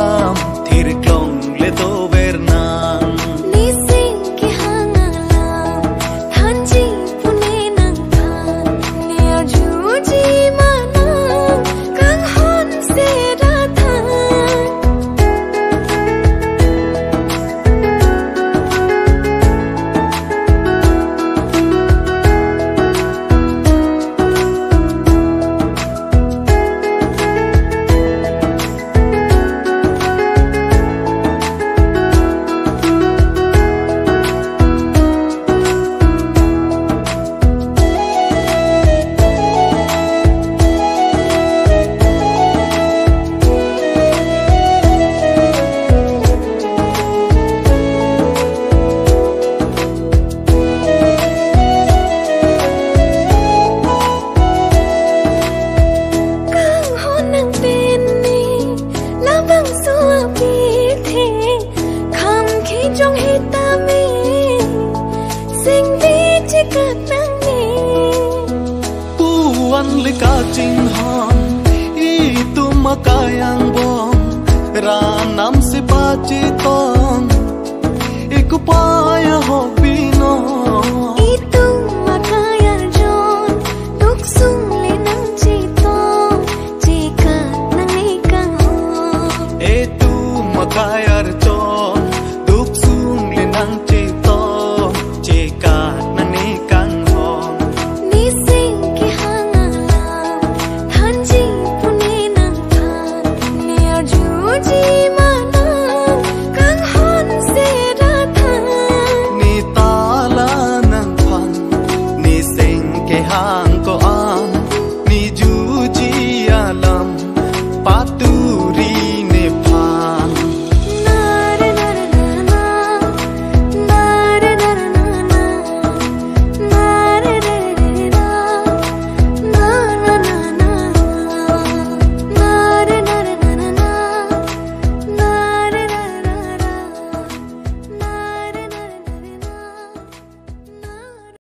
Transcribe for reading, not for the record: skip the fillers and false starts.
am thir klong le to vernan ni sing ki hangalam than ji pune nang than nia ju ji manang kang hon se ra than trong hi ta mi sinh vi chỉ cần nang ni puan le ka ching han I tu ma kayang bom ra nam se pa chi tong iku pa ya ho pino itu makaya jon duk sung le nang chi tong chỉ cần nang ni kang ho e tu ma kayar